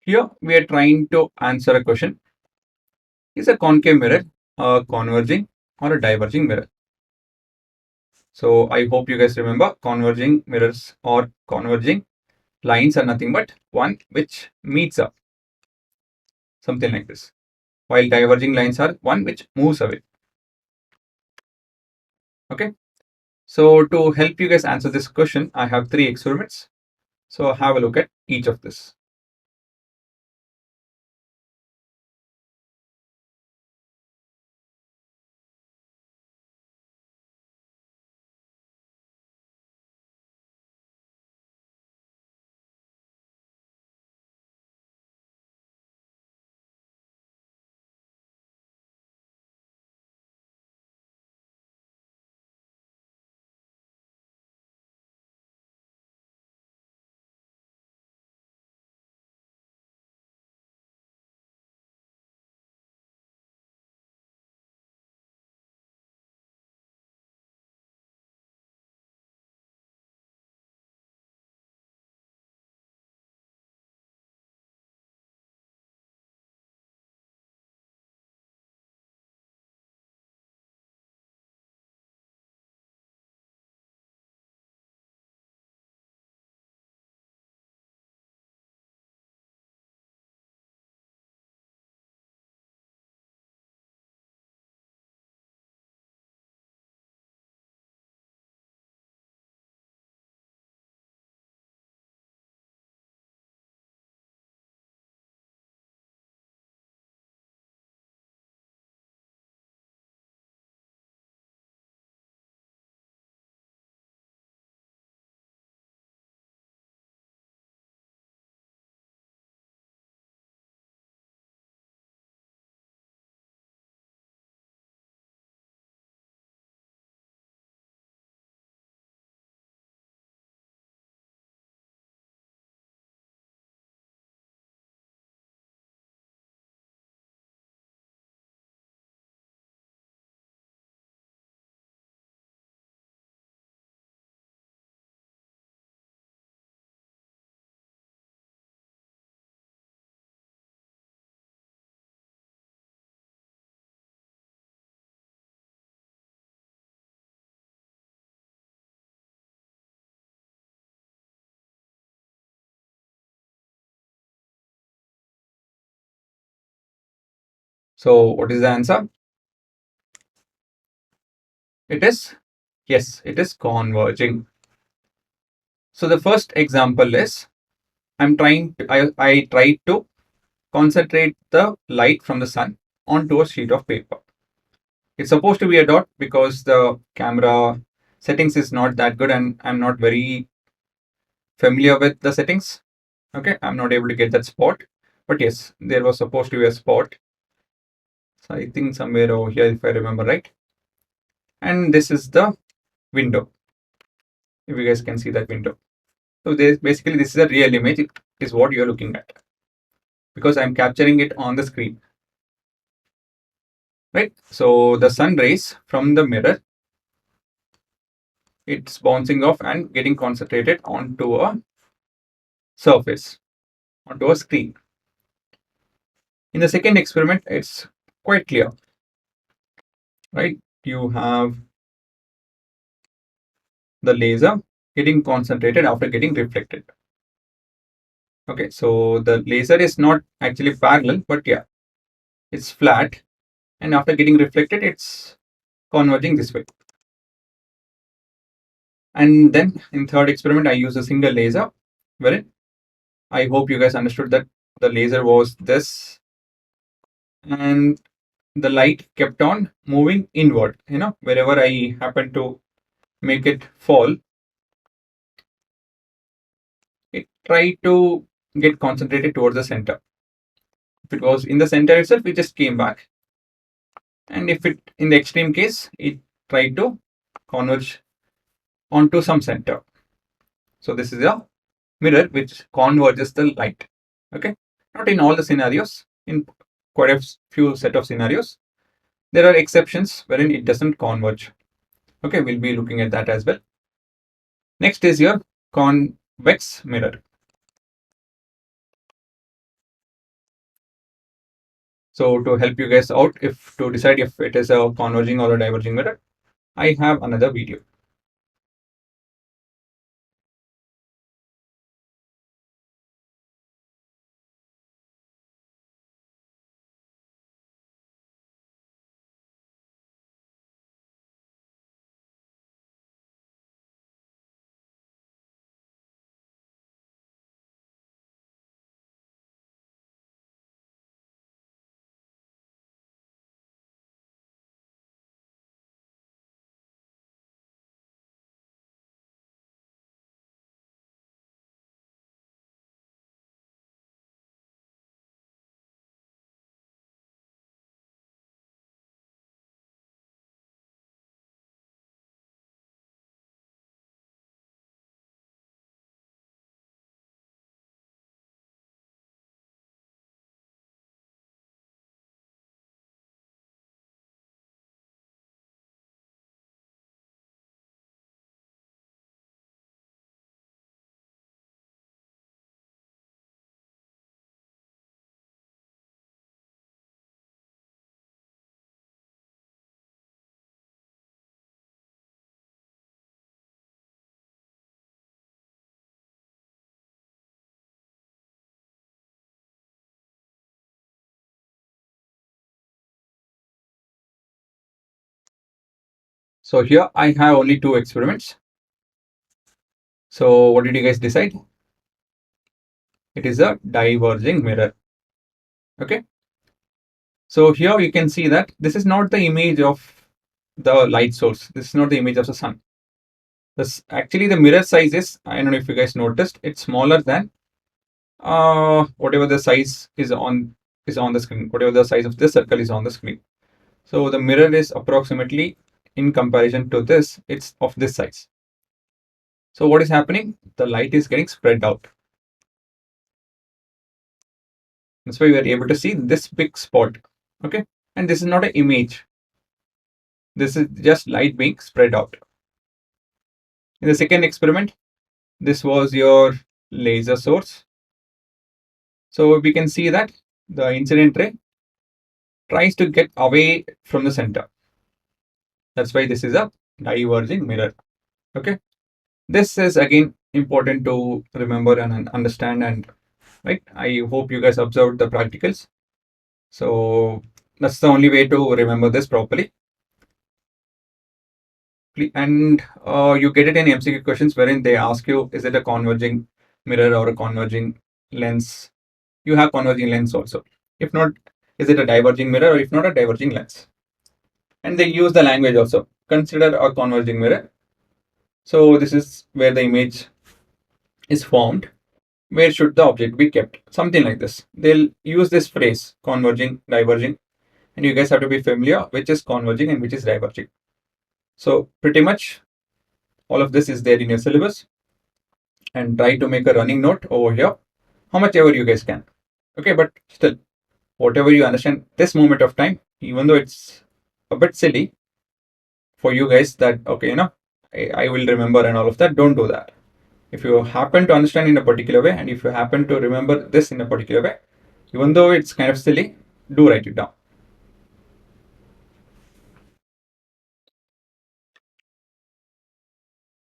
Here we are trying to answer a question. Is a concave mirror a converging or a diverging mirror? So I hope you guys remember converging mirrors or converging lines are nothing but one which meets up, something like this. While diverging lines are one which moves away. Okay. So to help you guys answer this question, I have 3 experiments. So have a look at each of this. So what is the answer? It is, yes, it is converging. So the first example is I tried to concentrate the light from the sun onto a sheet of paper. It's supposed to be a dot because the camera settings is not that good and I'm not very familiar with the settings. Okay, I'm not able to get that spot. But yes, there was supposed to be a spot. So I think somewhere over here, if I remember right. And this is the window. If you guys can see that window. So basically this is a real image. It is what you're looking at. Because I'm capturing it on the screen. Right? So the sun rays from the mirror, it's bouncing off and getting concentrated onto a surface, onto a screen. In the second experiment, it's quite clear, right? You have the laser getting concentrated after getting reflected. Okay, so the laser is not actually parallel, but yeah, it's flat. And after getting reflected, it's converging this way. And then in third experiment, I use a single laser, wherein I hope you guys understood that the laser was this, and the light kept on moving inward. Wherever I happen to make it fall, it tried to get concentrated towards the center. If it was in the center itself, it just came back. And if it, in the extreme case, it tried to converge onto some center. So this is a mirror which converges the light. Okay, not in all the scenarios, in quite a few set of scenarios. There are exceptions wherein it doesn't converge. Okay, we'll be looking at that as well. Next is your convex mirror. So to help you guys out, if to decide if it is a converging or a diverging mirror, I have another video. So here I have only 2 experiments. So what did you guys decide? It is a diverging mirror. Okay. So here you can see that this is not the image of the light source. This is not the image of the sun. This actually the mirror size is, I don't know if you guys noticed, it's smaller than whatever the size is on the screen. Whatever the size of this circle is on the screen. So the mirror is approximately, in comparison to this, it's of this size. So what is happening? The light is getting spread out. That's why we are able to see this big spot. Okay. And this is not an image. This is just light being spread out. In the second experiment, this was your laser source. So we can see that the incident ray tries to get away from the center. That's why this is a diverging mirror. Okay. This is again important to remember and understand, and right. I hope you guys observed the practicals. So that's the only way to remember this properly. And you get it in MCQ questions wherein they ask you, is it a converging mirror or a converging lens? You have converging lens also. If not, is it a diverging mirror, or if not, a diverging lens? And they use the language also. Consider a converging mirror. So this is where the image is formed. Where should the object be kept? Something like this. They'll use this phrase, converging, diverging, and you guys have to be familiar which is converging and which is diverging. So pretty much all of this is there in your syllabus, and try to make a running note over here, how much ever you guys can. Okay, but still, whatever you understand this moment of time, even though it's a bit silly for you guys that, okay, I will remember and all of that, don't do that. If you happen to understand in a particular way, and if you happen to remember this in a particular way, even though it's kind of silly, do write it down.